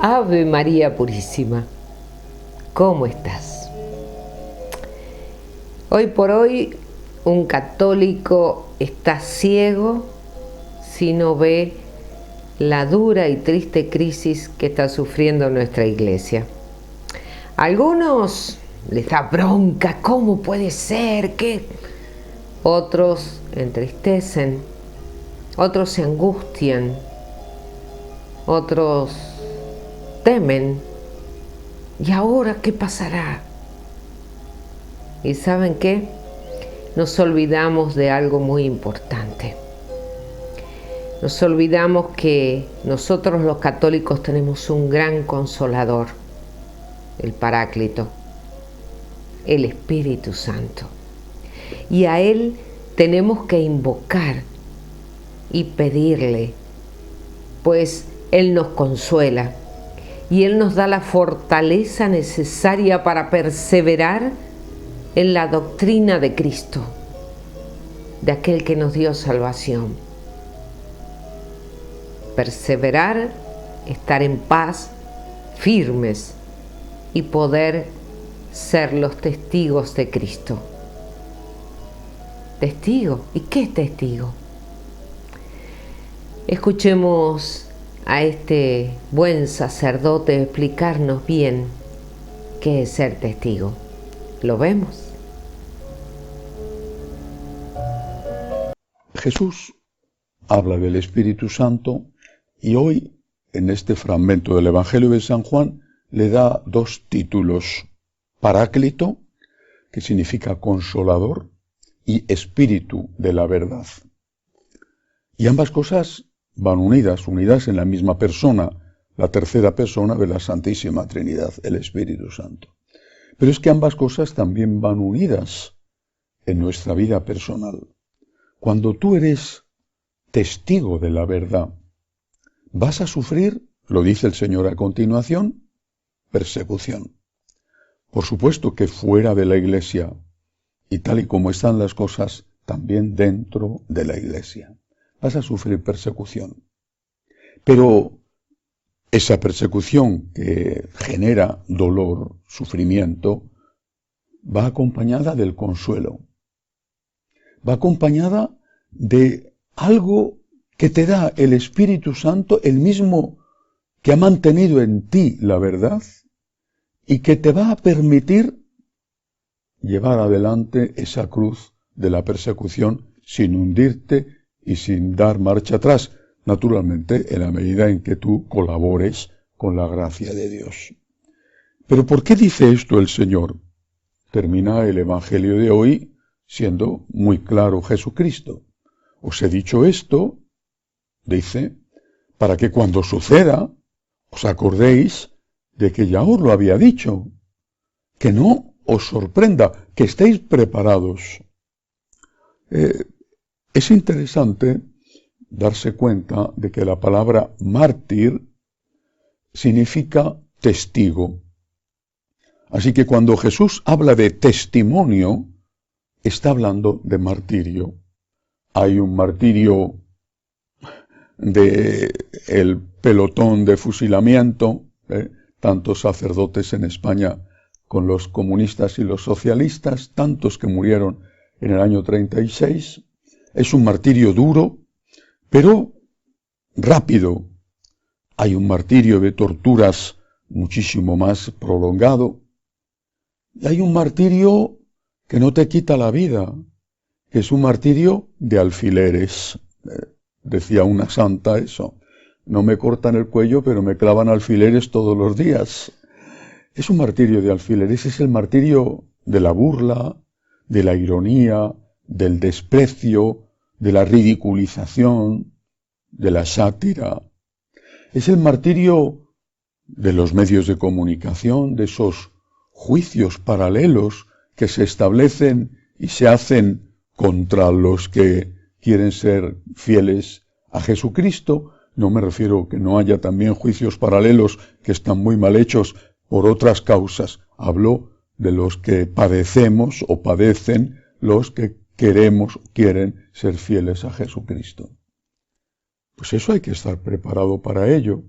Ave María Purísima, ¿cómo estás? Hoy por hoy un católico está ciego si no ve la dura y triste crisis que está sufriendo nuestra iglesia. A algunos les da bronca, ¿cómo puede ser? ¿Qué? Otros entristecen, otros se angustian, otros temen. ¿Y ahora qué pasará? ¿Y saben qué? Nos olvidamos de algo muy importante. Nos olvidamos que nosotros los católicos tenemos un gran consolador, el Paráclito, el Espíritu Santo. Y a Él tenemos que invocar y pedirle, pues Él nos consuela y Él nos da la fortaleza necesaria para perseverar en la doctrina de Cristo, de aquel que nos dio salvación. Perseverar, estar en paz, firmes y poder ser los testigos de Cristo. ¿Testigo? ¿Y qué es testigo? Escuchemos a este buen sacerdote explicarnos bien qué es ser testigo. ¿Lo vemos? Jesús habla del Espíritu Santo y hoy, en este fragmento del Evangelio de San Juan, le da dos títulos: Paráclito, que significa consolador, y Espíritu de la verdad. Y ambas cosas van unidas en la misma persona, la tercera persona de la Santísima Trinidad, el Espíritu Santo. Pero es que ambas cosas también van unidas en nuestra vida personal. Cuando tú eres testigo de la verdad, vas a sufrir, lo dice el Señor a continuación, persecución. Por supuesto que fuera de la Iglesia, y tal y como están las cosas, también dentro de la Iglesia, vas a sufrir persecución. Pero esa persecución que genera dolor, sufrimiento, va acompañada del consuelo. Va acompañada de algo que te da el Espíritu Santo, el mismo que ha mantenido en ti la verdad y que te va a permitir llevar adelante esa cruz de la persecución sin hundirte y sin dar marcha atrás, naturalmente en la medida en que tú colabores con la gracia de Dios. Pero ¿por qué dice esto el Señor? Termina el Evangelio de hoy siendo muy claro Jesucristo. Os he dicho esto, dice, para que cuando suceda os acordéis de que ya os lo había dicho, que no os sorprenda, que estéis preparados. Es interesante darse cuenta de que la palabra mártir significa testigo. Así que cuando Jesús habla de testimonio, está hablando de martirio. Hay un martirio del pelotón de fusilamiento, tantos sacerdotes en España con los comunistas y los socialistas, tantos que murieron en el año 36. Es un martirio duro, pero rápido. Hay un martirio de torturas muchísimo más prolongado. Y hay un martirio que no te quita la vida, que es un martirio de alfileres. Decía una santa eso: no me cortan el cuello, pero me clavan alfileres todos los días. Es un martirio de alfileres, es el martirio de la burla, de la ironía, del desprecio, de la ridiculización, de la sátira. Es el martirio de los medios de comunicación, de esos juicios paralelos que se establecen y se hacen contra los que quieren ser fieles a Jesucristo. No me refiero que no haya también juicios paralelos que están muy mal hechos por otras causas. Hablo de los que padecemos o padecen los que quieren ser fieles a Jesucristo. Pues eso hay que estar preparado para ello.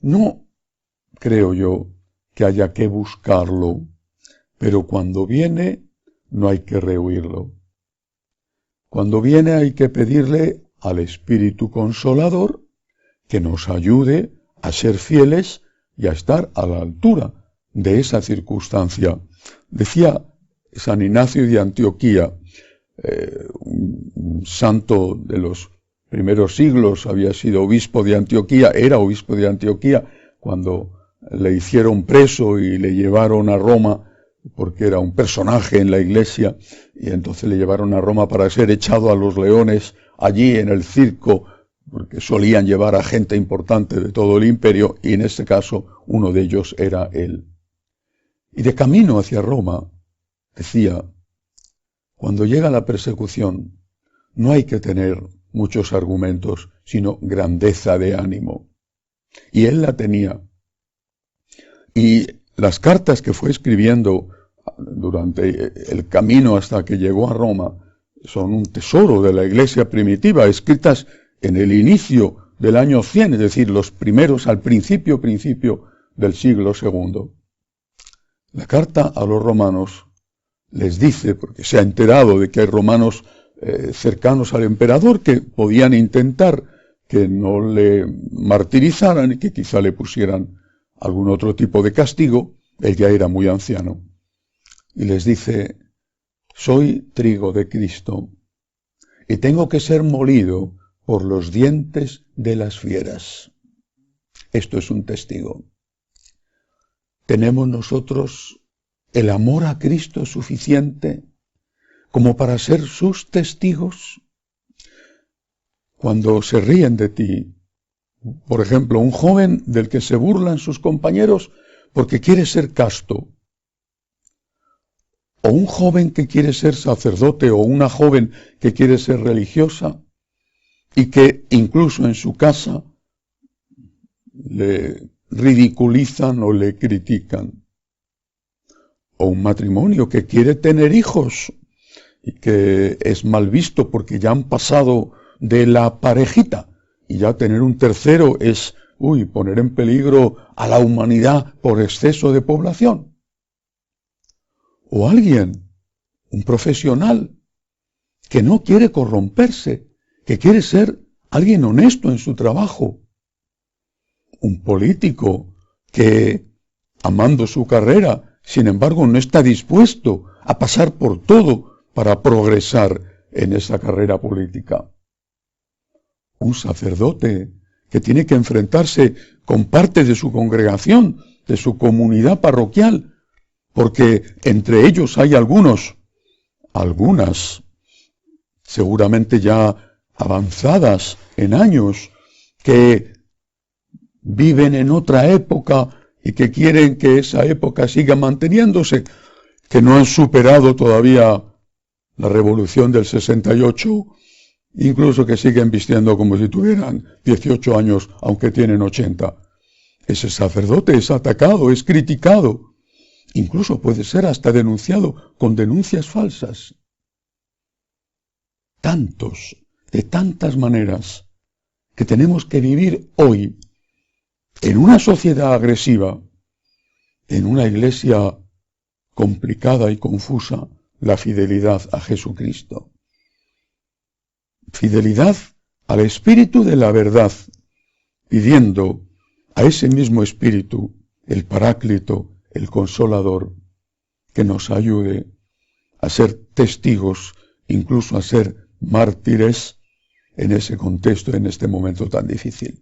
No creo yo, que haya que buscarlo, pero cuando viene no hay que rehuirlo. Cuando viene hay que pedirle al Espíritu Consolador que nos ayude a ser fieles y a estar a la altura de esa circunstancia. Decía San Ignacio de Antioquía, un santo de los primeros siglos, había sido obispo de Antioquía, era obispo de Antioquía cuando le hicieron preso y le llevaron a Roma, porque era un personaje en la iglesia, y entonces le llevaron a Roma para ser echado a los leones allí en el circo, porque solían llevar a gente importante de todo el imperio, y en este caso uno de ellos era él. Y de camino hacia Roma, decía, cuando llega la persecución, no hay que tener muchos argumentos, sino grandeza de ánimo. Y él la tenía. Y las cartas que fue escribiendo durante el camino hasta que llegó a Roma son un tesoro de la iglesia primitiva, escritas en el inicio del año 100, es decir, los primeros, al principio del siglo II. La carta a los romanos les dice, porque se ha enterado de que hay romanos cercanos al emperador que podían intentar que no le martirizaran y que quizá le pusieran algún otro tipo de castigo, él ya era muy anciano. Y les dice, soy trigo de Cristo y tengo que ser molido por los dientes de las fieras. Esto es un testigo. ¿Tenemos nosotros el amor a Cristo suficiente como para ser sus testigos? Cuando se ríen de ti, por ejemplo, un joven del que se burlan sus compañeros porque quiere ser casto, o un joven que quiere ser sacerdote, o una joven que quiere ser religiosa, y que incluso en su casa le ridiculizan o le critican. O un matrimonio que quiere tener hijos y que es mal visto porque ya han pasado de la parejita y ya tener un tercero es, poner en peligro a la humanidad por exceso de población. O alguien, un profesional, que no quiere corromperse, que quiere ser alguien honesto en su trabajo. Un político que, amando su carrera, sin embargo no está dispuesto a pasar por todo para progresar en esa carrera política. Un sacerdote que tiene que enfrentarse con parte de su congregación, de su comunidad parroquial, porque entre ellos hay algunas, seguramente ya avanzadas en años, que viven en otra época y que quieren que esa época siga manteniéndose, que no han superado todavía la revolución del 68, incluso que siguen vistiendo como si tuvieran 18 años, aunque tienen 80. Ese sacerdote es atacado, es criticado, incluso puede ser hasta denunciado con denuncias falsas. Tantos, de tantas maneras, que tenemos que vivir hoy en una sociedad agresiva, en una iglesia complicada y confusa, la fidelidad a Jesucristo. Fidelidad al Espíritu de la verdad, pidiendo a ese mismo Espíritu, el Paráclito, el Consolador, que nos ayude a ser testigos, incluso a ser mártires en ese contexto, en este momento tan difícil.